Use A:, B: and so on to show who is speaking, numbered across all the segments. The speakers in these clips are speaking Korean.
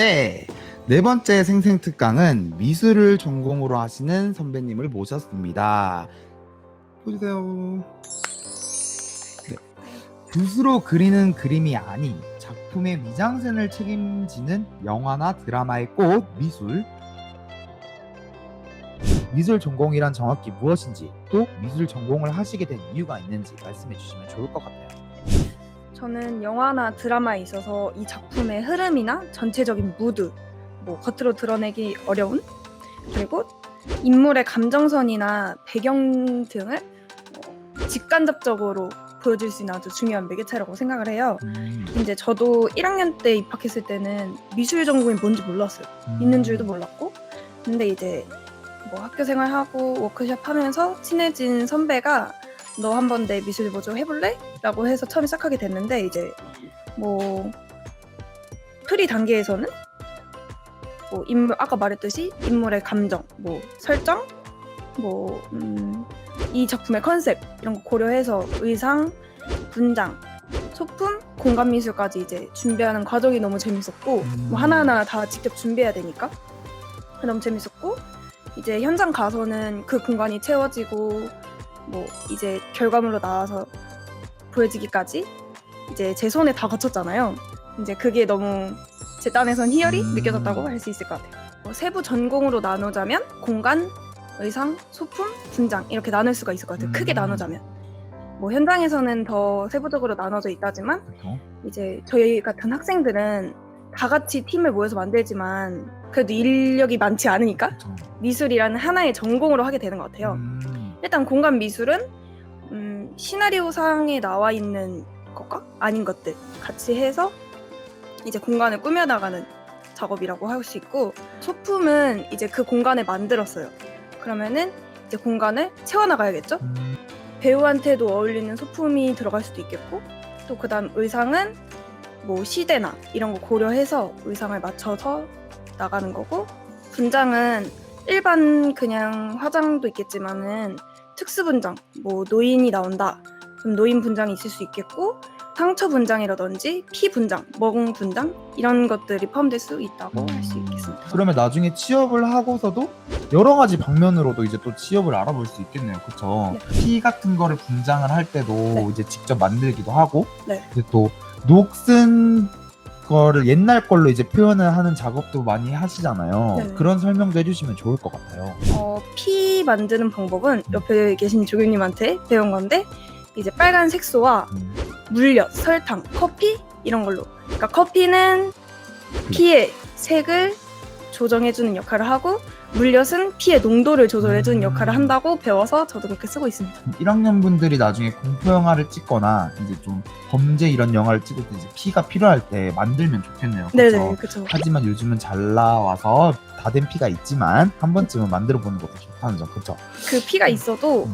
A: 네. 네 번째 생생특강은 미술을 전공으로 하시는 선배님을 모셨습니다. 보세요. 네. 붓으로 그리는 그림이 아닌 작품의 미장센을 책임지는 영화나 드라마의 꽃, 미술. 미술 전공이란 정확히 무엇인지, 또 미술 전공을 하시게 된 이유가 있는지 말씀해 주시면 좋을 것 같아요.
B: 저는 영화나 드라마에 있어서 이 작품의 흐름이나 전체적인 무드, 겉으로 드러내기 어려운, 그리고 인물의 감정선이나 배경 등을 직간접적으로 보여줄 수 있는 아주 중요한 매개체라고 생각을 해요. 이제 저도 1학년 때 입학했을 때는 미술 전공이 뭔지 몰랐어요. 있는 줄도 몰랐고, 근데 이제 학교 생활하고 워크숍 하면서 친해진 선배가 너 한번 내 미술 뭐 좀 해볼래? 라고 해서 처음 시작하게 됐는데, 이제 프리 단계에서는 인물, 아까 말했듯이 인물의 감정, 설정, 이 작품의 컨셉 이런 거 고려해서 의상, 분장, 소품, 공간 미술까지 이제 준비하는 과정이 너무 재밌었고, 하나하나 다 직접 준비해야 되니까 너무 재밌었고, 이제 현장 가서는 그 공간이 채워지고 이제 결과물로 나와서 보여지기까지 이제 제 손에 다 거쳤잖아요. 이제 그게 너무 제 딴에선 희열이 느껴졌다고 할 수 있을 것 같아요. 세부 전공으로 나누자면 공간, 의상, 소품, 분장 이렇게 나눌 수가 있을 것 같아요. 크게 나누자면 현장에서는 더 세부적으로 나눠져 있다지만 이제 저희 같은 학생들은 다 같이 팀을 모여서 만들지만 그래도 인력이 많지 않으니까 미술이라는 하나의 전공으로 하게 되는 것 같아요. 일단 공간 미술은 시나리오상에 나와 있는 것과 아닌 것들 같이 해서 이제 공간을 꾸며나가는 작업이라고 할 수 있고, 소품은 이제 그 공간을 만들었어요. 그러면은 이제 공간을 채워나가야겠죠? 배우한테도 어울리는 소품이 들어갈 수도 있겠고, 또 그다음 의상은 시대나 이런 거 고려해서 의상을 맞춰서 나가는 거고, 분장은 일반 그냥 화장도 있겠지만은 특수 분장, 노인이 나온다, 그럼 노인 분장이 있을 수 있겠고, 상처 분장이라든지 피 분장, 멍 분장 이런 것들이 포함될 수 있다고 할 수 있겠습니다.
A: 그러면 나중에 취업을 하고서도 여러 가지 방면으로도 이제 또 취업을 알아볼 수 있겠네요. 그쵸?
B: 네.
A: 피 같은 거를 분장을 할 때도
B: 네.
A: 이제 직접 만들기도 하고,
B: 네.
A: 이제 또 녹슨 거를 옛날 걸로 이제 표현을 하는 작업도 많이 하시잖아요.
B: 네.
A: 그런 설명도 해주시면 좋을 것 같아요.
B: 피 만드는 방법은 옆에 계신 조교님한테 배운 건데, 이제 빨간 색소와 물엿, 설탕, 커피 이런 걸로. 그러니까 커피는 피의 색을 조정해주는 역할을 하고, 물엿은 피의 농도를 조절해주는 역할을 한다고 배워서 저도 그렇게 쓰고 있습니다.
A: 1학년 분들이 나중에 공포 영화를 찍거나 이제 좀 범죄 이런 영화를 찍을 때 이제 피가 필요할 때 만들면 좋겠네요. 그쵸?
B: 네네, 그렇죠.
A: 하지만 요즘은 잘 나와서 다 된 피가 있지만 한 번쯤은 만들어 보는 것도 좋다는 점, 그렇죠?
B: 그 피가 있어도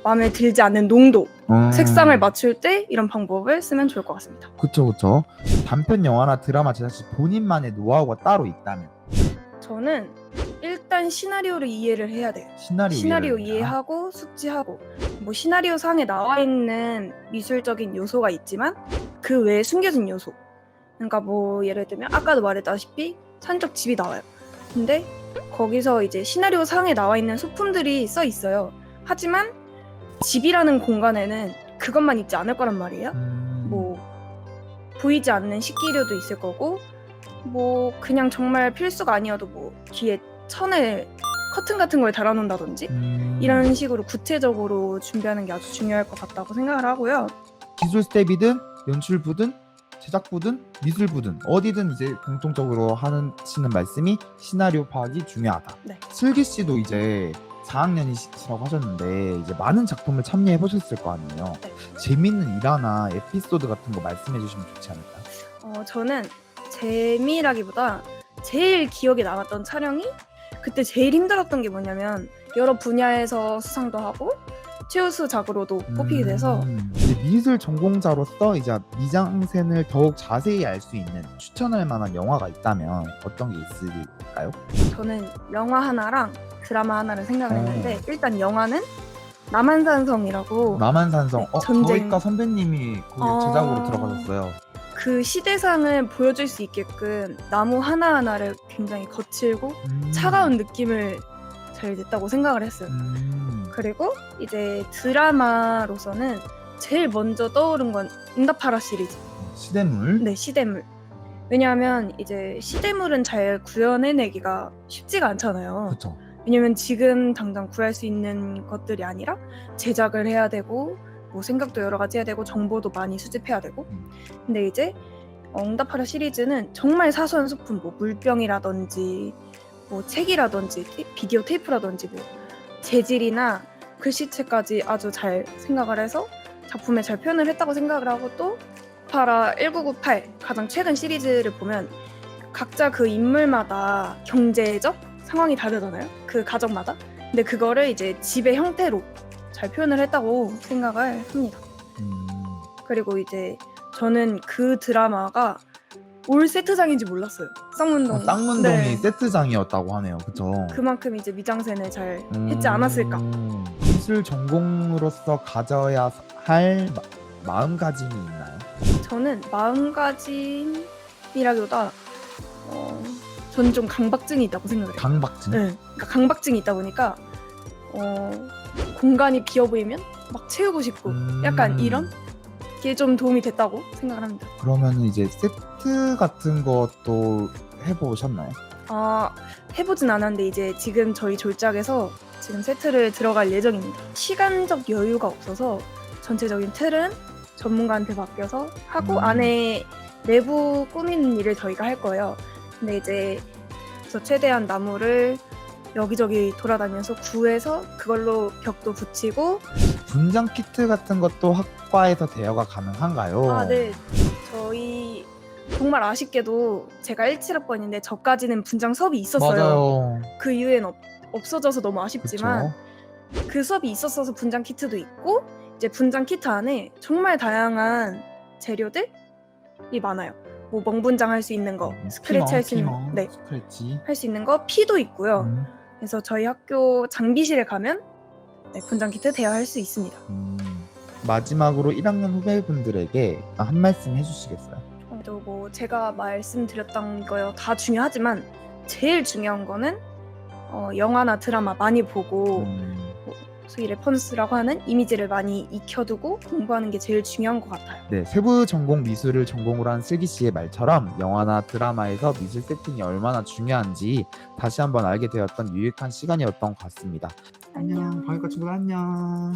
B: 마음에 들지 않는 농도, 색상을 맞출 때 이런 방법을 쓰면 좋을 것 같습니다.
A: 그쵸. 단편 영화나 드라마 제작 시 본인만의 노하우가 따로 있다면?
B: 저는 일단 시나리오를 이해를 해야 돼요. 시나리오 이해하고 숙지하고, 시나리오 상에 나와 있는 미술적인 요소가 있지만 그 외에 숨겨진 요소, 그러니까 예를 들면 아까도 말했다시피 산적 집이 나와요. 근데 거기서 이제 시나리오 상에 나와 있는 소품들이 써 있어요. 하지만 집이라는 공간에는 그것만 있지 않을 거란 말이에요. 보이지 않는 식기류도 있을 거고, 그냥 정말 필수가 아니어도 뒤에 천에 커튼 같은 걸 달아놓는다든지 이런 식으로 구체적으로 준비하는 게 아주 중요할 것 같다고 생각을 하고요.
A: 기술 스텝이든 연출부든 제작부든 미술부든 어디든 이제 공통적으로 하시는 말씀이 시나리오 파악이 중요하다.
B: 네.
A: 슬기 씨도 이제 4학년이시라고 하셨는데 이제 많은 작품을 참여해 보셨을 거 아니에요.
B: 네.
A: 재밌는 일화나 에피소드 같은 거 말씀해 주시면 좋지 않을까요?
B: 저는 재미라기보다 제일 기억에 남았던 촬영이, 그때 제일 힘들었던 게 뭐냐면 여러 분야에서 수상도 하고 최우수작으로도 뽑히게 돼서,
A: 이제 미술 전공자로서 이제 미장센을 더욱 자세히 알 수 있는 추천할 만한 영화가 있다면 어떤 게 있을까요?
B: 저는 영화 하나랑 드라마 하나를 생각을 했는데, 일단 영화는 남한산성이라고.
A: 남한산성.
B: 네, 전쟁.
A: 저희과 선배님이 거기 제작으로 들어가셨어요.
B: 그 시대상을 보여줄 수 있게끔 나무 하나하나를 굉장히 거칠고 차가운 느낌을 잘 냈다고 생각을 했어요. 그리고 이제 드라마로서는 제일 먼저 떠오른 건 응답하라 시리즈.
A: 시대물.
B: 네, 시대물. 왜냐하면 이제 시대물은 잘 구현해내기가 쉽지가 않잖아요.
A: 그렇죠.
B: 왜냐면 지금 당장 구할 수 있는 것들이 아니라 제작을 해야 되고 뭐 생각도 여러 가지 해야 되고 정보도 많이 수집해야 되고. 근데 이제 응답하라 시리즈는 정말 사소한 소품, 뭐 물병이라든지 뭐 책이라든지 비디오 테이프라든지 뭐 재질이나 글씨체까지 아주 잘 생각을 해서 작품에 잘 표현을 했다고 생각을 하고, 또 파라 1998 가장 최근 시리즈를 보면 각자 그 인물마다 경제적 상황이 다르잖아요. 그 가정마다. 근데 그거를 이제 집의 형태로 잘 표현을 했다고 생각을 합니다. 그리고 이제 저는 그 드라마가 올 세트장인지 몰랐어요. 쌍문동.
A: 쌍문동이
B: 네.
A: 세트장이었다고 하네요. 그쵸?
B: 그만큼 이제 미장센을 잘 했지 않았을까.
A: 미술 전공으로서 가져야 할 마음가짐이 있나요?
B: 저는 마음가짐이라기보다 저는 좀 강박증이 있다고 생각을 해요.
A: 강박증?
B: 네. 그러니까 강박증이 있다 보니까 공간이 비어 보이면 막 채우고 싶고 약간 이런 게 좀 도움이 됐다고 생각을 합니다.
A: 그러면 이제 세트 같은 것도 해보셨나요?
B: 해보진 않았는데 이제 지금 저희 졸작에서 지금 세트를 들어갈 예정입니다. 시간적 여유가 없어서 전체적인 틀은 전문가한테 맡겨서 하고 안에 내부 꾸미는 일을 저희가 할 거예요. 근데 이제 그래서 최대한 나무를 여기저기 돌아다니면서 구해서 그걸로 벽도 붙이고.
A: 분장 키트 같은 것도 학과에서 대여가 가능한가요?
B: 네. 저희 정말 아쉽게도 제가 17학번인데 저까지는 분장 수업이 있었어요.
A: 맞아요.
B: 그 이후엔 없어져서 너무 아쉽지만
A: 그쵸?
B: 그 수업이 있었어서 분장 키트도 있고, 이제 분장 키트 안에 정말 다양한 재료들이 많아요. 뭐 멍분장 할 수 있는 거, 스크래치 할 수 있는 거, 네,
A: 스크래치.
B: 할 수 있는 거, 피도 있고요. 그래서 저희 학교 장비실에 가면 분장 키트 대여할 수 있습니다.
A: 마지막으로 1학년 후배분들에게 한 말씀 해주시겠어요?
B: 또 뭐 제가 말씀드렸던 거요 다 중요하지만 제일 중요한 거는 영화나 드라마 많이 보고 소위 레퍼런스라고 하는 이미지를 많이 익혀두고 공부하는 게 제일 중요한 것 같아요.
A: 네, 세부 전공 미술을 전공으로 한 슬기 씨의 말처럼 영화나 드라마에서 미술 세팅이 얼마나 중요한지 다시 한번 알게 되었던 유익한 시간이었던 것 같습니다.
B: 안녕.
A: 과외과 친구들 안녕.